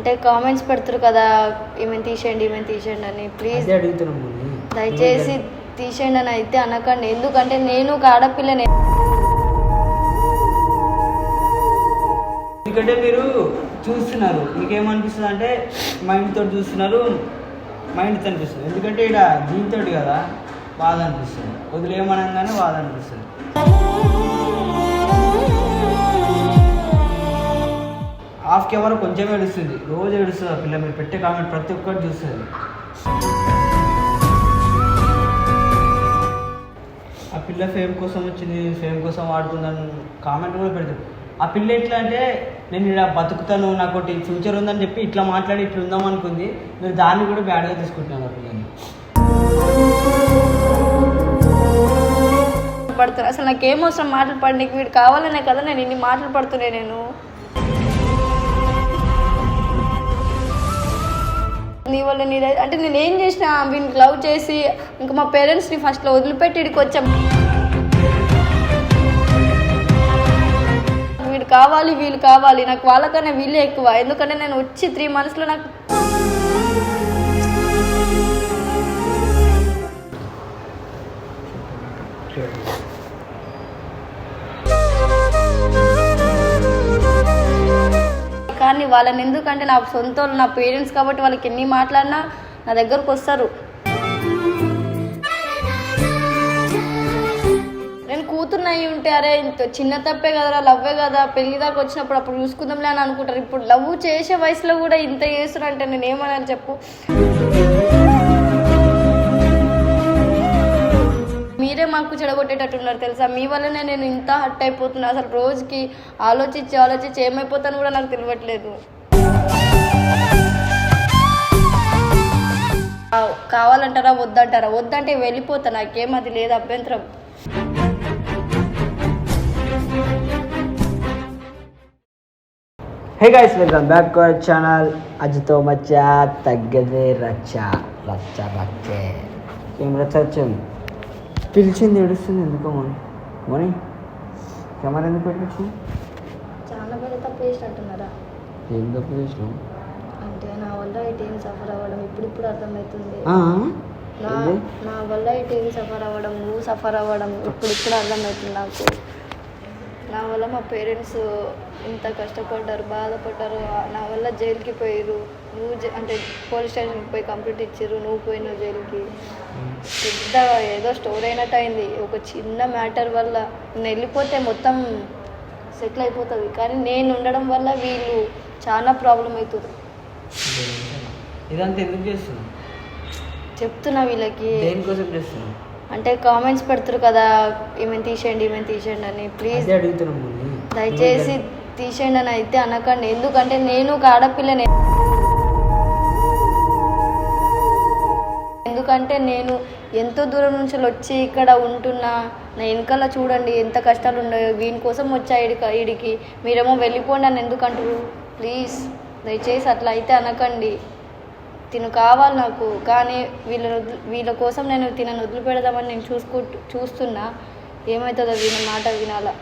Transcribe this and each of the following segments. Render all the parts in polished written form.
అంటే కామెంట్స్ పెడతారు కదా, ఈమెను తీసేయండి అని. ప్లీజ్ దయచేసి తీసేయండి అని అయితే అనకండి. ఎందుకంటే నేను ఒక ఆడపిల్లని. ఎందుకంటే మీరు చూస్తున్నారు, మీకేమనిపిస్తుంది అంటే మైండ్ తోటి చూస్తున్నారు, మైండ్ అనిపిస్తుంది. ఎందుకంటే ఇక్కడ దీంతో కదా బాధ అనిపిస్తుంది, వదిలేయమనగానే బాధ అనిపిస్తుంది. హాఫ్ కెమెరా కొంచెం ఏడుస్తుంది, రోజు ఏడుస్తుంది ఆ పిల్ల. మీరు పెట్టే కామెంట్ ప్రతి ఒక్కటి చూస్తుంది. ఆ పిల్ల ఫేమ్ కోసం వచ్చింది, ఫేమ్ కోసం వాడుతుందని కామెంట్ కూడా పెడతాడు. ఆ పిల్ల ఎట్లా అంటే నేను ఇలా బతుకుతాను, నాకు ఒకటి ఫ్యూచర్ ఉందని చెప్పి ఇట్లా మాట్లాడి ఇట్లా ఉందాం అనుకుంది. మీరు దాన్ని కూడా బ్యాడ్గా తీసుకుంటున్నాను ఆ పిల్లని. పడుతున్నా అసలు నాకేం అవసరం మాటలు పడి, వీడు కావాలనే కదా నేను ఇన్ని మాటలు పడుతున్నాయి. నేను నీ వల్ల అంటే నేను ఏం చేసినా వీళ్ళకి లవ్ చేసి ఇంకా మా పేరెంట్స్ని ఫస్ట్లో వదిలిపెట్టి ఇక్కడికి వచ్చాం. వీడు కావాలి, వీళ్ళు కావాలి, నాకు వాళ్ళకన్నా వీళ్ళే ఎక్కువ. ఎందుకంటే నేను వచ్చి 3 monthsలో నాకు కానీ వాళ్ళని ఎందుకంటే నా సొంత వాళ్ళు, నా పేరెంట్స్ కాబట్టి వాళ్ళకి ఎన్ని మాట్లాడినా నా దగ్గరకు వస్తారు. నేను కూతుర్ని అయ్యి ఉంటే అరే ఇంత చిన్న తప్పే కదరా, లవ్వే కదా, పెళ్లి దాకా వచ్చినప్పుడు అప్పుడు చూసుకుందాంలే అని అనుకుంటారు. ఇప్పుడు లవ్ చేసే వయసులో కూడా ఇంత చేస్తున్నారంటే నేను ఏమని చెప్పు. మీరే మాకు చెడగొట్టేటట్టున్నారు తెలుసా. మీ వల్లనే నేను ఇంత హర్ట్ అయిపోతున్నా. అసలు రోజుకి ఆలోచించి ఏమైపోతాను కూడా నాకు తెలియట్లేదు. కావాలంటారా వద్దంటారా? వద్దంటే వెళ్ళిపోతా, నాకేం అది లేదు అభ్యంతరం. Hey guys, welcome back to our channel. అజ్తో మచ్చా తగ్గదే రచ్చ రచ్చ రచ్చే. ఏం రచ్చ వచ్చింది? పిలిచింది, ఏడుస్తుంది ఎందుకో మని కెమెరా ఎందుకు పెట్టించింది? చాలా పెద్ద తప్పు చేసినట్టున్నారా? ఏం తప్పు చేసినాం అంటే నా వల్ల ఇటేం సఫర్ అవ్వడం ఇప్పుడు అర్థమవుతుంది. నా వల్ల ఇటేం సఫర్ అవ్వడం, నువ్వు సఫర్ అవ్వడం ఇప్పుడు అర్థమవుతుంది నాకు. నా వల్ల మా పేరెంట్స్ ఇంత కష్టపడ్డారు, బాధపడ్డారు. నా వల్ల జైలుకి పోయారు. నువ్వు అంటే పోలీస్ స్టేషన్కి పోయి కంప్లైంట్ ఇచ్చారు, నువ్వు పోయినావు జైలుకి. పెద్ద ఏదో స్టోర్ అయినట్టు అయింది. ఒక చిన్న మ్యాటర్ వల్ల నేను వెళ్ళిపోతే మొత్తం సెటిల్ అయిపోతుంది. కానీ నేను ఉండడం వల్ల వీళ్ళు చాలా ప్రాబ్లం అవుతుంది. ఇదంతా ఎందుకు చేస్తున్నావు? చెప్తున్నా వీళ్ళకి. దేనికోసం చేస్తున్నావు? అంటే కామెంట్స్ పెడతారు కదా, ఈమెను తీసేయండి అని. ప్లీజ్ దయచేసి తీసేయండి అని అయితే అనకండి. ఎందుకంటే నేను ఒక ఆడపిల్లని. ఎందుకంటే నేను ఎంతో దూరం నుంచి వచ్చి ఇక్కడ ఉంటున్నా. నా వెనకాల చూడండి ఎంత కష్టాలు ఉన్నాయో. వీని కోసం వచ్చా ఈడికి. మీరేమో వెళ్ళిపోండి అని ఎందుకు అంటారు? ప్లీజ్ దయచేసి అట్లా అయితే అనకండి. తిను కావాలి నాకు, కానీ వీళ్ళ కోసం నేను తినను వదిలిపెడదామని నేను చూస్తున్నా. ఏమవుతుందో వీళ్ళ మాట వినాలా?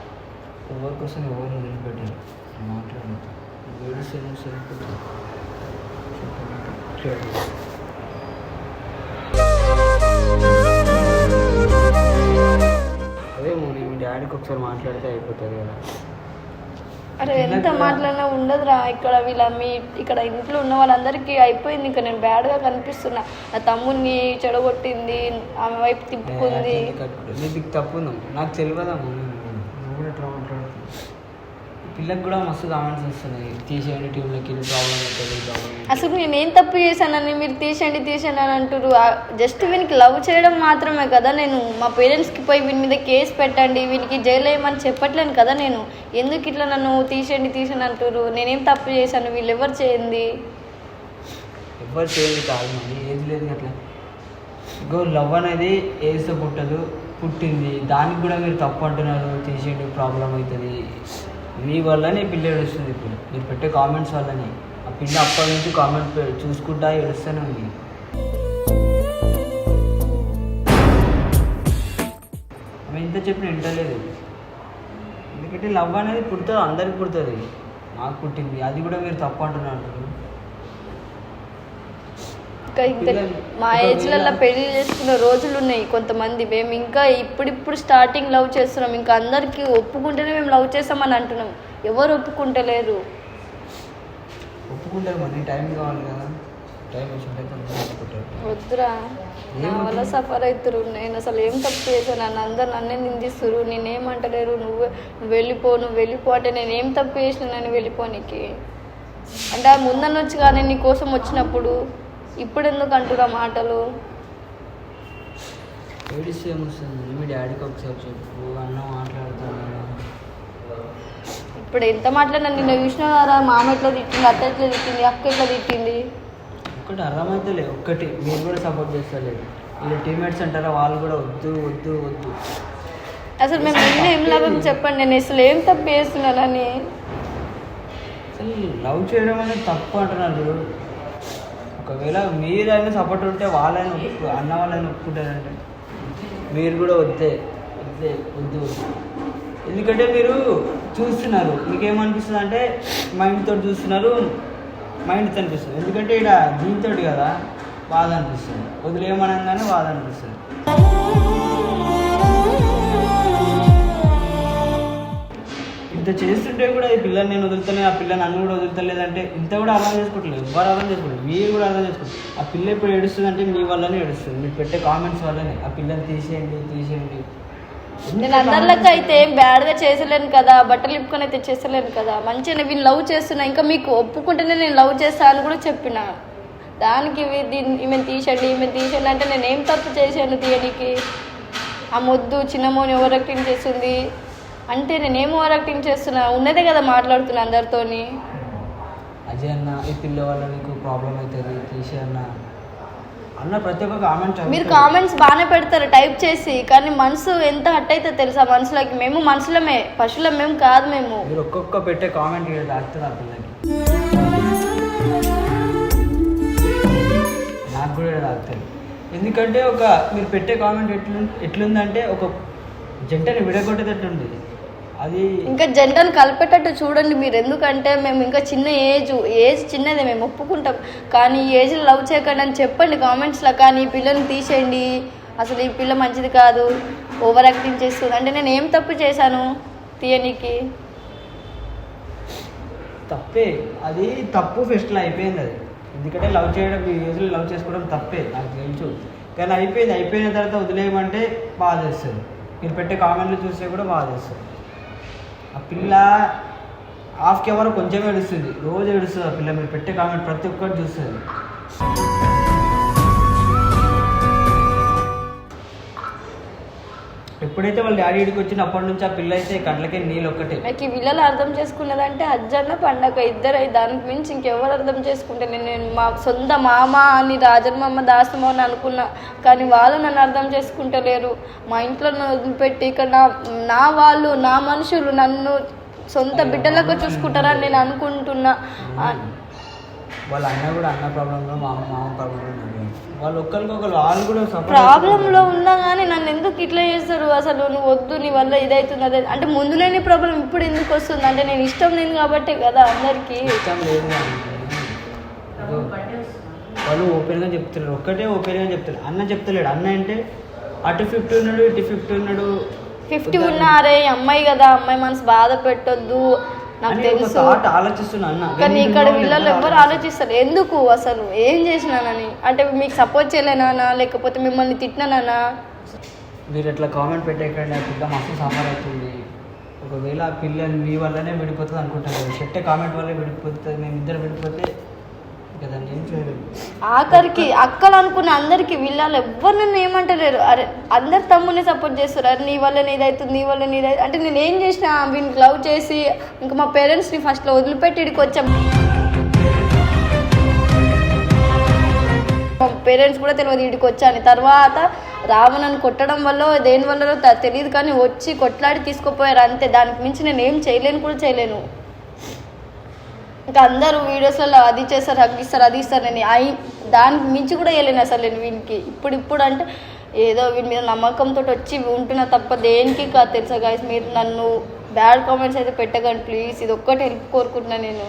ఎవరి కోసం ఎవరు వదిలిపెట్టారు? అదే మీ డాడీకి ఒకసారి మాట్లాడితే అయిపోతుంది కదా. అరే ఎంత మాట్లాడినా ఉండదురా. ఇక్కడ ఇంట్లో ఉన్న వాళ్ళందరికీ అయిపోయింది. ఇంకా నేను బ్యాడ్గా కనిపిస్తున్నా. నా తమ్ముడిని చెడగొట్టింది, ఆమె వైపు తిప్పుకుంది. తప్పు నాకు తెలియదమ్మా. నువ్వు కూడా ఎట్లా మాట్లాడుతున్నావు? పిల్లకి కూడా మస్తు కామెంట్స్ వస్తున్నాయి, తీసేయండి టీంలోకి ప్రాబ్లం అవుతుంది. అసలు నేనేం తప్పు చేశానని మీరు తీసేయండి అని అంటారు. జస్ట్ వీనికి లవ్ చేయడం మాత్రమే కదా. నేను మా పేరెంట్స్కి పోయి వీని మీద కేసు పెట్టండి, వీనికి జైలు వేయమని చెప్పట్లేను కదా. నేను ఎందుకు ఇట్లా నన్ను తీసేయండి అంటారు? నేనేం తప్పు చేశాను? వీళ్ళు ఎవరు చేయండి కాదు, ఏది లేదు అట్లా. ఇంకో లవ్ అనేది ఏజ్తో పుట్టింది, దానికి కూడా మీరు తప్పు అంటున్నారు. తీసేయండి ప్రాబ్లం అవుతుంది. మీ వల్లనే పిల్ల ఏడుస్తుంది. ఇప్పుడు మీరు పెట్టే కామెంట్స్ వల్లనే ఆ పిల్ల అప్పటి నుంచి కామెంట్ చూసుకుంటా ఏడుస్తూనే ఉంది. ఆమె ఎంత చెప్పిన వింటలేదు. ఎందుకంటే లవ్ అనేది పుడుతుంది, అందరికి పుడుతుంది. నాకు పుట్టింది, అది కూడా మీరు తప్పు అంటున్నారు. ఇంకా మా ఏజ్లలో పెళ్లి చేసుకున్న రోజులు ఉన్నాయి కొంతమంది. మేము ఇంకా ఇప్పుడు స్టార్టింగ్ లవ్ చేస్తున్నాం. ఇంకా అందరికీ ఒప్పుకుంటేనే మేము లవ్ చేస్తామని అంటున్నాం. ఎవరు ఒప్పుకుంటలేరు. ఒప్పుకుంటారు, మరి టైం కావాలి కదా. టైం వచ్చినట్టు వద్దురా, నా వల్ల సఫర్ అవుతారు. నేను అసలు ఏం తప్పు చేశాను? అందరు నన్నే నిందిస్తారు. నేనేమంటలేరు. నువ్వు వెళ్ళిపో అంటే నేనేం తప్పు చేసిన నన్ను వెళ్ళిపోనికి అంటే ముందన్న వచ్చి కానీ నీ కోసం వచ్చినప్పుడు ఇప్పుడు ఎందుకు అంటురా మాటలు? ఏడిస్తే ఏమొస్తుంది? మీ డాడీకి ఒకసారి చెప్పు, అన్న మాట్లాడుతాను. ఇప్పుడు ఎంత మాట్లాడినా నిన్న చూసినారా? మామ ఎట్లా తిట్టింది, అత్త ఎట్లా తిట్టింది, అక్క ఎట్లా తిట్టింది. ఒక్కటి అర్థమైతే ఒక్కటి మీరు కూడా సపోర్ట్ చేస్తలేదు. వీళ్ళు టీమ్మేట్స్ అంటారా, వాళ్ళు కూడా వద్దు వద్దు వద్దు. అసలు మేము ఏం లాభం చెప్పండి? నేను అసలు ఏం తప్పు చేస్తున్నానని. అసలు లవ్ చేయడం అనేది తప్పు అంటున్నారు. ఒకవేళ మీరైనా సపోర్ట్ ఉంటే వాళ్ళైనా అన్న వాళ్ళైనా ఒప్పుకుంటారంటే మీరు కూడా వద్దు. ఎందుకంటే మీరు చూస్తున్నారు, మీకేమనిపిస్తుంది అంటే మైండ్తో చూస్తున్నారు, మైండ్తో అనిపిస్తుంది. ఎందుకంటే ఇక్కడ దీంతో కదా బాధ అనిపిస్తుంది, వదిలేయమనగానే బాధ అనిపిస్తుంది. ఇంత చేస్తుంటే కూడా ఈ పిల్లని నేను వదులుతానే, ఆ పిల్లని నన్ను కూడా వదులుతలేదంటే ఇంత కూడా అర్థం చేసుకోవట్లేదు. ఎవరు అర్థం చేసుకోలేదు, మీరు కూడా అర్థం చేసుకోండి. ఆ పిల్ల ఇప్పుడు ఏడుస్తుంది అంటే మీ వల్లనే ఏడుస్తుంది, మీరు పెట్టే కామెంట్స్ వల్లనే. ఆ పిల్లని తీసేయండి. నేను అందరిలోకి అయితే ఏం బ్యాడ్గా చేసలేను కదా, బట్టలు ఇప్పుకొని అయితే చేసలేను కదా. మంచిగా వీళ్ళు లవ్ చేస్తున్నా, ఇంకా మీకు ఒప్పుకుంటేనే నేను లవ్ చేస్తా అని కూడా చెప్పిన. దానికి ఈమె తీసేయండి అంటే నేను ఏం తప్పు చేశాను తీయనికి? ఆ మొద్దు చిన్నమోని ఓవర్ యాక్టింగ్ చేస్తుంది అంటే నేనేం ఓవర్ యాక్టింగ్ చేస్తున్నా? ఉన్నదే కదా మాట్లాడుతున్నా అందరితోని. అజయ్ అన్న, ఈ పిల్ల వల్ల నీకు ప్రాబ్లం అవుతుంది, తీసే అన్న ప్రతి ఒక్క కామెంట్. మీరు కామెంట్స్ బాగానే పెడతారు టైప్ చేసి, కానీ మనసు ఎంత హట్ అయితే తెలుసా మనసులోకి? మేము మనుషులమే, పశువులం మేము కాదు. మీరు ఒక్కొక్క పెట్టే కామెంట్ దాటుతుంది ఆ పిల్లకి, నాకు కూడా దాటుతుంది. ఎందుకంటే మీరు పెట్టే కామెంట్ ఎట్లుందంటే ఒక జంటని విడగొట్టేటట్టు ఉంది. అది ఇంకా జంటను కలిపేటట్టు చూడండి మీరు. ఎందుకంటే మేము ఇంకా చిన్న ఏజ్ చిన్నదే, మేము ఒప్పుకుంటాం. కానీ ఈ ఏజ్లో లవ్ చేయకండి అని చెప్పండి కామెంట్స్లో. కానీ ఈ పిల్లని తీసేయండి, అసలు ఈ పిల్ల మంచిది కాదు, ఓవర్ యాక్టింగ్ చేస్తుంది అంటే నేను ఏం తప్పు చేశాను తీయనికి? తప్పే, అది తప్పు ఫెస్ట్లో అయిపోయింది అది. ఎందుకంటే లవ్ చేయడం, ఈ ఏజ్లో లవ్ చేసుకోవడం తప్పే నాకు తెలుసు. కానీ అయిపోయిన తర్వాత వదిలేయమంటే బాధ చేస్తుంది. మీరు పెట్టే కామెంట్లు చూస్తే కూడా బాధ చేస్తుంది. ఆ పిల్ల హాఫ్కి ఎవరో కొంచెం ఏడుస్తుంది, రోజు ఏడుస్తుంది ఆ పిల్ల. మీరు పెట్టే కామెంట్ ప్రతి ఒక్కటి చూస్తుంది. ఎప్పుడైతే వాళ్ళ డాడీ ఇడికి వచ్చినప్పటి నుంచి ఆ పిల్ల అయితే కళ్ళకే నీళ్ళు ఒక్కటే. నాకు ఈ పిల్లలు అర్థం చేసుకున్నదంటే అజ్జన్న పండగ ఇద్దరు. దానికి మించి ఇంకెవరు అర్థం చేసుకుంటే నేను మా సొంత మామ అని రాజమ్మ దాసమ్మ అని అనుకున్నా, కానీ వాళ్ళు నన్ను అర్థం చేసుకుంటలేరు. మా ఇంట్లో నన్ను వదిలిపెట్టి ఇక్కడ నా వాళ్ళు, నా మనుషులు నన్ను సొంత బిడ్డలకు చూసుకుంటారని నేను అనుకుంటున్నా. వాళ్ళ అన్న కూడా అన్న ప్రాబ్లంలో, మామ ప్రాబ్లంలో, వాళ్ళు ఒక్కరికొకరు వాళ్ళు కూడా ప్రాబ్లంలో ఉన్నా కానీ నన్ను ఎందుకు ఇట్లా చేస్తారు? అసలు నువ్వు వద్దు, నీ వల్ల ఇదవుతుంది అదే అంటే ముందు లేని ప్రాబ్లం ఇప్పుడు ఎందుకు వస్తుంది? అంటే నేను ఇష్టం లేదు కాబట్టి కదా. అందరికీ ఇష్టం లేదు, వాళ్ళు ఓపెన్గా చెప్తున్నారు, ఒక్కటే ఓపెన్గా చెప్తారు. అన్న చెప్తలేడు. అన్న అంటే అటు 50 ఉన్నాడు, ఇటు 50 ఉన్నాడు. 50 ఉన్నారే, అమ్మాయి కదా, అమ్మాయి మనసు బాధ పెట్టొద్దు నాకు తెలుసు. కానీ ఇక్కడ వీళ్ళలో ఎవ్వరు ఆలోచిస్తారు. ఎందుకు అసలు ఏం చేసినానని? అంటే మీకు సపోర్ట్ చేయలేనా, లేకపోతే మిమ్మల్ని తిట్టినానా? మీరు ఎట్లా కామెంట్ పెట్టేకండి, ఆ పిల్ల మస్తు సఫర్ అవుతుంది. ఒకవేళ ఆ పిల్లని మీ వల్లనే విడిపోతుంది అనుకుంటాను. పెట్టే కామెంట్ వల్లే విడిపోతుంది. మేము ఇద్దరు విడిపోతే కదండి ఏం చేయలేదు. ఆఖరికి అక్కలు అనుకున్న అందరికి వీళ్ళలో ఎవ్వరు నన్ను ఏమంటలేరు. అరే అందరు తమ్ముని సపోర్ట్ చేస్తారు. అరే నీ వల్ల నీదవుతుంది, నీ వల్ల నీదవుతుంది అంటే నేను ఏం చేసిన? వీనికి లవ్ చేసి ఇంకా మా పేరెంట్స్ని ఫస్ట్లో వదిలిపెట్టి ఇక్కడికి వచ్చాం. మా పేరెంట్స్ కూడా తెలియదు ఇక్కడికి వచ్చాను. తర్వాత రావణని కొట్టడం వల్ల దేని వల్ల తెలియదు, కానీ వచ్చి కొట్లాడి తీసుకుపోయారు అంతే. దానికి మించి నేను ఏం చేయలేను. ఇంకా అందరూ వీడియోస్లలో అది చేస్తారు, హగ్గిస్తారు, అది ఇస్తారు. నేను దానికి మించి కూడా వేయలేను అసలు నేను వీనికి. ఇప్పుడు అంటే ఏదో వీడి మీద నమ్మకంతో వచ్చి ఉంటున్నా తప్ప దేనికి కాదు తెలుసా గైస్. మీరు నన్ను బ్యాడ్ కామెంట్స్ అయితే పెట్టకండి ప్లీజ్. ఇది ఒక్కటి హెల్ప్ కోరుకుంటున్నా నేను.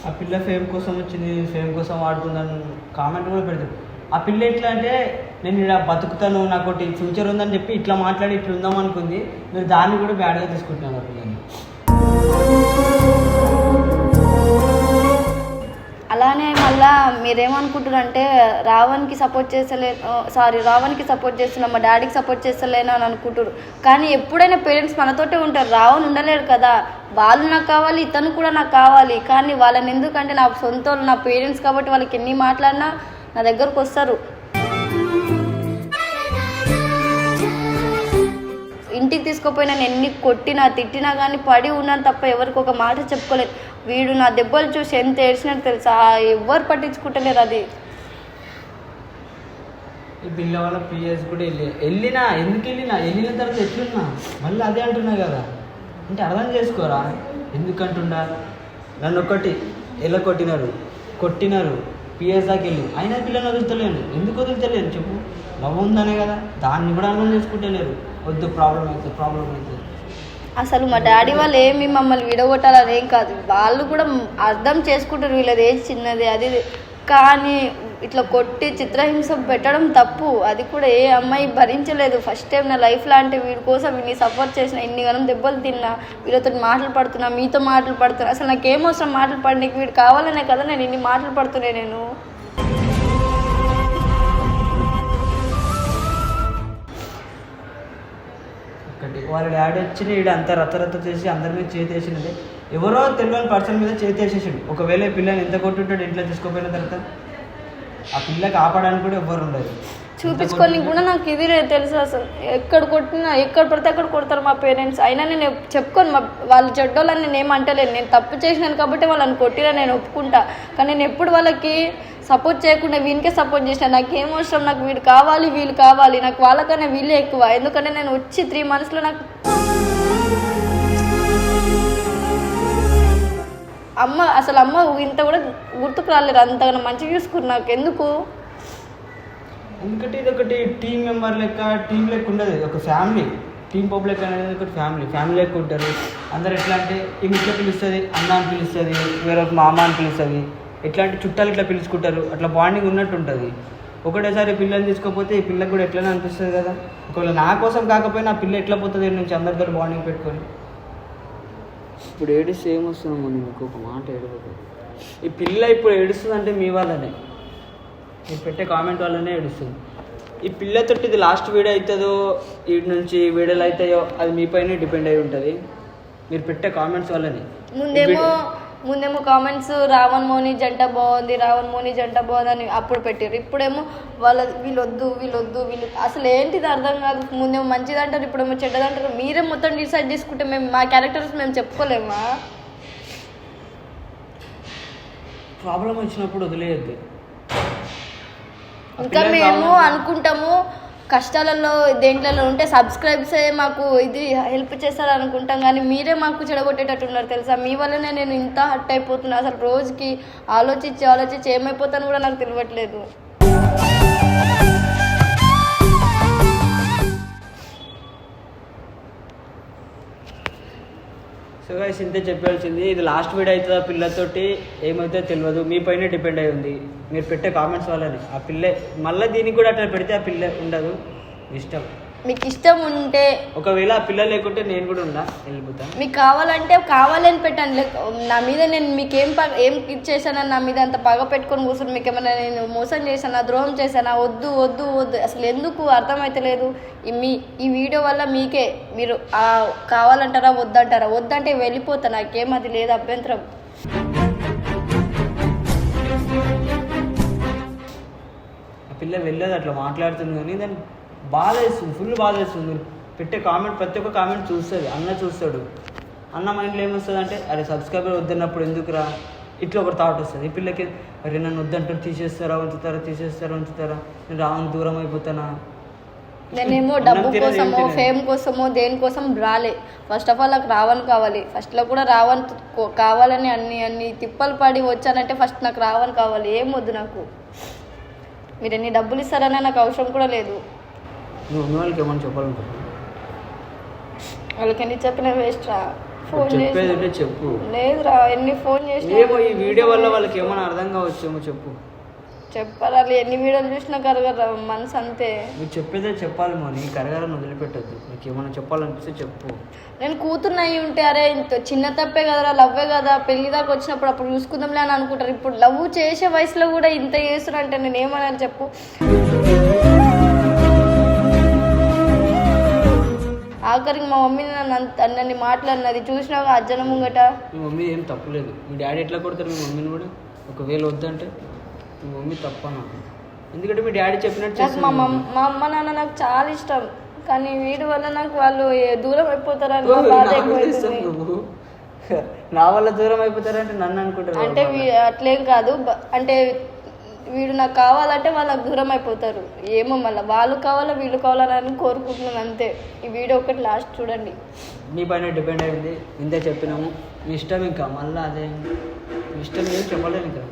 ఆ పిల్ల ఫేమ్ కోసం వచ్చింది, ఫేమ్ కోసం వాడుతుందని కామెంట్ కూడా పెడతాడు. ఆ పిల్ల ఎట్లా అంటే నేను ఇలా బతుకుతాను, నాకు ఒకటి ఫ్యూచర్ ఉందని చెప్పి ఇట్లా మాట్లాడి ఇట్లా ఉందాం అనుకుంది. మీరు దాన్ని కూడా బ్యాడ్గా తీసుకుంటున్నాను ఆ పిల్లని. అలానే మళ్ళా మీరేమనుకుంటారంటే రావణ్కి సపోర్ట్ చేస్తున్నా, మా డాడీకి సపోర్ట్ చేస్తలేను అని అనుకుంటారు. కానీ ఎప్పుడైనా పేరెంట్స్ మనతోటే ఉంటారు. రావణ్ ఉండలేరు కదా, వాళ్ళు నాకు కావాలి, ఇతను కూడా నాకు కావాలి. కానీ వాళ్ళని ఎందుకంటే నా సొంత నా పేరెంట్స్ కాబట్టి వాళ్ళకి ఎన్ని మాట్లాడినా నా దగ్గరకు వస్తారు. ఇంటికి తీసుకుపోయినా నేను ఎన్ని కొట్టినా తిట్టినా కానీ పడి ఉన్నాను తప్ప ఎవరికి ఒక మాట చెప్పుకోలేదు. వీడు నా దెబ్బలు చూసి ఎంత ఏడ్చినట్టు తెలుసా, ఎవ్వరు పట్టించుకుంటలేరు. అది ఈ పిల్ల వల్ల పిఎస్ కూడా ఎందుకు వెళ్ళిన తర్వాత ఎట్లున్నా మళ్ళీ అదే అంటున్నా కదా. అంటే అర్థం చేసుకోరా, ఎందుకంటున్నా నన్ను ఒకటి ఎలా కొట్టినారు పిఎస్ దాకా వెళ్ళి అయినా పిల్లని వదులుతలేను. ఎందుకు వదులుతలేను చెప్పు, లవ్ ఉందనే కదా. దాన్ని కూడా అర్థం చేసుకుంటలేరు. వద్దు, ప్రాబ్లం అవుతుంది. అసలు మా డాడీ వాళ్ళు ఏమి మమ్మల్ని విడగొట్టాలని ఏం కాదు, వాళ్ళు కూడా అర్థం చేసుకుంటారు వీళ్ళది ఏజ్ చిన్నది అది. కానీ ఇట్లా కొట్టి చిత్రహింస పెట్టడం తప్పు. అది కూడా ఏ అమ్మాయి భరించలేదు. ఫస్ట్ టైం నా లైఫ్లో అంటే వీడి కోసం ఇన్ని సఫర్ చేసిన, ఇన్ని గనం దెబ్బలు తిన్నా, వీళ్ళతో మాటలు పడుతున్నా, మీతో మాటలు పడుతున్నా. అసలు నాకేమవసరం మాటలు పడడానికి, వీడు కావాలనే కదా నేను ఇన్ని మాటలు పడుతున్నా. నేను వాళ్ళ డాడీ వచ్చి వీడు అంతా రచ్చ చేసి అందరి మీద చేసేసిండే, ఎవరో తెలియని పర్సన్ మీద చేసేసాడు. ఒకవేళ ఈ పిల్లని ఎంత కొట్టుంటాడు ఇంట్లో తీసుకుపోయిన తర్వాత, ఆ పిల్లకి ఆపడానికి కూడా ఎవరు ఉండదు. చూపించుకొని కూడా నాకు ఇది తెలుసు. అసలు ఎక్కడ కొట్టినా, ఎక్కడ పడితే అక్కడ కొడతారు మా పేరెంట్స్. అయినా నేను చెప్పుకొని వాళ్ళు చెడ్డోళ్ళని నేను ఏమంటలేను. నేను తప్పు చేసినాను కాబట్టి వాళ్ళని కొట్టినా నేను ఒప్పుకుంటా. కానీ నేను ఎప్పుడు వాళ్ళకి సపోర్ట్ చేయకుండా వీనికే సపోర్ట్ చేసిన. నాకేం అవసరం, నాకు వీళ్ళు కావాలి, నాకు వాళ్ళకన్నా వీళ్ళే ఎక్కువ. ఎందుకంటే నేను వచ్చి 3 monthsలో నాకు అమ్మ ఇంత కూడా గుర్తుకు రాలేదు. అంతగా మంచిగా చూసుకున్నారు. నాకు ఎందుకంటే ఇది ఒకటి టీం మెంబర్ లెక్క, టీం లెక్క ఉండదు. ఒక ఫ్యామిలీ, టీం పబ్ లెక్క అనేది ఒకటి ఫ్యామిలీ లెక్క ఉంటారు అందరు. ఎట్లా అంటే ఈమె ఇట్లా పిలుస్తుంది, అన్న అని పిలుస్తుంది, వేరే మామ అని పిలుస్తుంది. ఎట్లాంటి చుట్టాలు ఇట్లా పిలుచుకుంటారు, అట్లా బాండింగ్ ఉన్నట్టు ఉంటుంది. ఒకటేసారి పిల్లని తీసుకోకపోతే ఈ పిల్లకి కూడా ఎట్లనే అనిపిస్తుంది కదా. ఒకవేళ నా కోసం కాకపోయినా ఆ పిల్ల ఎట్లా పోతుంది నుంచి అందరితో బాండింగ్ పెట్టుకొని. ఇప్పుడు ఏడిస్తే ఏమొస్తున్నాము, నీకు ఒక మాట ఏడవదు. ఈ పిల్ల ఇప్పుడు ఏడుస్తుంది అంటే మీ వాళ్ళనే, మీరు పెట్టే కామెంట్ వల్లనే ఏడుస్తుంది. ఈ పిల్లతోటి ఇది లాస్ట్ వీడియో అవుతుందో, వీటి నుంచి వీడియోలు అవుతాయో అది మీ పైన డిపెండ్ అయి ఉంటుంది. మీరు పెట్టే కామెంట్స్ వల్లనే. ముందేమో కామెంట్స్ రావణ్ మోని జంట బాగుంది అని అప్పుడు పెట్టారు. ఇప్పుడేమో వీళ్ళొద్దు అసలు ఏంటిది అర్థం కాదు. ముందేమో మంచిది అంటారు, ఇప్పుడేమో చెడ్డది అంటారు. మీరే మొత్తం డిసైడ్ చేసుకుంటే మా క్యారెక్టర్స్ మేము చెప్పుకోలేమా? ప్రాబ్లం వచ్చినప్పుడు వదిలేయద్దు. ఇంకా మేము అనుకుంటాము కష్టాలలో దేంట్లలో ఉంటే సబ్స్క్రైబ్సే మాకు ఇది హెల్ప్ చేస్తారు అనుకుంటాం. కానీ మీరే మాకు చెడగొట్టేటట్టున్నారు తెలుసా. మీ వల్లనే నేను ఇంత హర్ట్ అయిపోతున్నా. అసలు రోజుకి ఆలోచించి ఏమైపోతాను కూడా నాకు తెలియట్లేదు. సో గైస్ ఇంతే చెప్పాల్సింది. ఇది లాస్ట్ వీడియో అవుతుందా పిల్లతోటి ఏమవుతుందో తెలియదు, మీ పైన డిపెండ్ అయి ఉంది. మీరు పెట్టే కామెంట్స్ వల్లనే ఆ పిల్లే మళ్ళీ దీనికి కూడా అట్లా పెడితే ఆ పిల్ల ఉండదు. ఇష్టం, మీకు ఇష్టం ఉంటే ఒకవేళ ఆ పిల్ల లేకుంటే నేను కూడా వెళ్ళిపోతా. మీకు కావాలంటే కావాలని పెట్టండి. నా మీద నేను మీకు ఏం చేశానని నా మీద అంత పగ పెట్టుకొని కూర్చుని మీకు ఏమైనా నేను మోసం చేశానా, ద్రోహం చేశానా? వద్దు అసలు ఎందుకు అర్థమైతలేదు. ఈ వీడియో వల్ల మీకే మీరు కావాలంటారా వద్దంటే వెళ్ళిపోతా. నాకేం అది లేదు అభ్యంతరం. ఆ పిల్ల వెళ్ళదు, అట్లా మాట్లాడుతుంది. కానీ దాన్ని బాధ వేస్తుంది, ఫుల్ బాధ వేస్తుంది. మీరు పెట్టే కామెంట్ ప్రతి ఒక్క కామెంట్ చూస్తుంది, అన్న చూస్తాడు. అన్న మైండ్లో ఏమొస్తుంది అంటే అరే సబ్స్క్రైబర్ వద్దన్నప్పుడు ఎందుకురా, ఇట్లా ఒక థాట్ వస్తుంది. ఈ పిల్లకి అరే నన్ను వద్దంటారు, తీసేస్తారా నేను రావని దూరం అయిపోతానా. నేనేమో డబ్బు కోసమో ఫేమ్ కోసమో దేనికోసం రాలే. ఫస్ట్ ఆఫ్ ఆల్ నాకు రావణ్ కావాలి. ఫస్ట్లో కూడా రావణ్ కావాలని అన్ని తిప్పలు పడి వచ్చానంటే ఫస్ట్ నాకు రావణ్ కావాలి. ఏం వద్దు నాకు. మీరు ఎన్ని డబ్బులు ఇస్తారనే నాకు అవసరం కూడా లేదు. నువ్వు వాళ్ళకి ఏమని చెప్పాలనుకుంటున్నావు? వాళ్ళకి ఎన్ని చెప్పినా వేస్ట్ రా. ఫోన్ చెప్పేది ఉంటే చెప్పు. లేదురా ఎన్ని ఫోన్ చేసినా ఏమో ఈ వీడియో వల్ల వాళ్ళకి ఏమైనా అర్థం కావచ్చేమో చెప్పు. చెప్పాలి ఎన్ని వీడియోలు చూసినా కరగరా మనసు అంతే. మీరు చెప్పేదే చెప్పాలి మోని, కరగాలని వదిలిపెట్టద్దు. నీకు ఏమైనా చెప్పాలనిపిస్తే చెప్పు. నేను కూతుర్ని అయ్యి ఉంటే అరే ఇంత చిన్న తప్పే కదరా, లవ్వే కదా, పెళ్లి దాకా వచ్చినప్పుడు అప్పుడు చూసుకుందాంలే అని అనుకుంటారు. ఇప్పుడు లవ్ చేసే వయసులో కూడా ఇంత చేస్తున్నా నేను ఏమని చెప్పు. ఆఖరికి మా మమ్మీ నన్ను మాట్లాడినది చూసినావు అజ్జన ముంగట. మీ మమ్మీ ఏం తప్పులేదు. మీ డాడీ ఎట్లా కొడతారు మీ మమ్మీని కూడా? ఒకవేళ వద్దంటే మీ మమ్మీ తప్పనా? ఎందుకంటే మీ డాడీ చెప్పినట్టు నాకు మా అమ్మ నాన్న నాకు చాలా ఇష్టం, కానీ వీడి వల్ల నాకు వాళ్ళు దూరం అయిపోతారని బాధ ఎక్కువైతుంది. నా వల్ల దూరం అయిపోతారంటే నన్ను అనుకుంటారు. అంటే అట్లేం కాదు, అంటే వీడు నాకు కావాలంటే వాళ్ళకి దూరం అయిపోతారు. ఏమో మళ్ళీ వాళ్ళు కావాలా వీళ్ళు కావాలని కోరుకుంటున్నాను అంతే. ఈ వీడియో ఒకటి లాస్ట్ చూడండి. మీ పైన డిపెండ్ అయింది, ఇంతే చెప్పినాము. మీ ఇష్టం, ఇంకా మళ్ళీ అదే మీ ఇష్టం ఏం చెప్పలేదు ఇంకా.